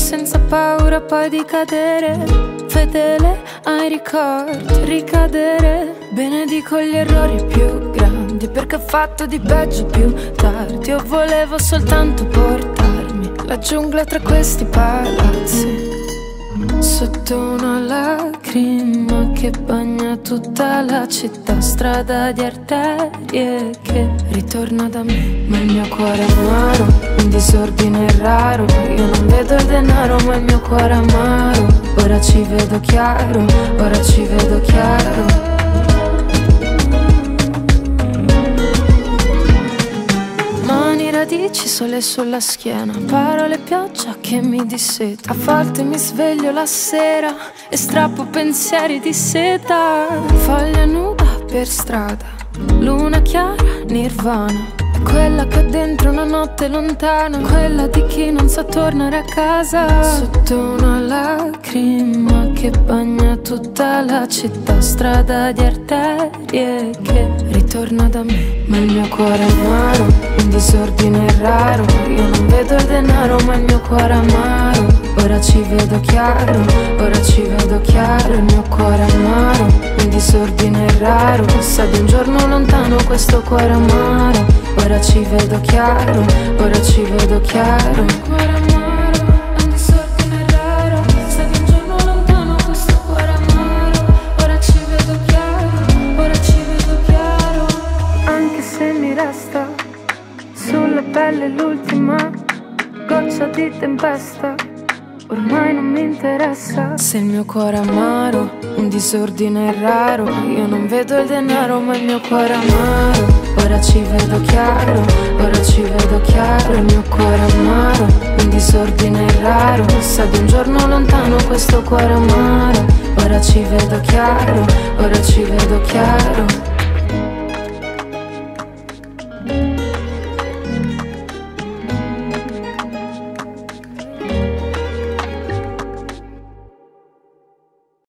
senza paura poi di cadere, fedele ai ricordi, ricadere. Benedico gli errori più grandi, perché ho fatto di peggio più tardi. Io volevo soltanto portarmi la giungla tra questi palazzi, sotto una lacrima che bagna tutta la città, strada di arterie che ritorna da me. Ma il mio cuore è amaro, un disordine raro. Io non vedo il denaro ma il mio cuore è amaro. Ora ci vedo chiaro, ora ci vedo chiaro. Radici sole sulla schiena, parole pioggia che mi disseta. A volte mi sveglio la sera e strappo pensieri di seta. Foglia nuda per strada, luna chiara, nirvana. È quella che ho dentro una notte lontana, quella di chi non sa tornare a casa. Sotto una lacrima che bagna tutta la città, strada di arterie che ritorna da me. Ma il mio cuore è amaro, un disordine raro. Io non vedo il denaro ma il mio cuore è amaro. Ora ci vedo chiaro, ora ci vedo chiaro. Il mio cuore è amaro, un disordine raro. Sa di un giorno lontano questo cuore amaro. Ora ci vedo chiaro, ora ci vedo chiaro. Il cuore amaro, un disordine raro. Sa di un giorno lontano questo cuore amaro. Ora ci vedo chiaro, ora ci vedo chiaro. Anche se mi resta sulla pelle l'ultima goccia di tempesta, ormai non mi interessa. Se il mio cuore è amaro, un disordine raro. Io non vedo il denaro ma il mio cuore è amaro. Ora ci vedo chiaro, ora ci vedo chiaro. Il mio cuore è amaro, un disordine raro. Sa di un giorno lontano questo cuore amaro. Ora ci vedo chiaro, ora ci vedo chiaro.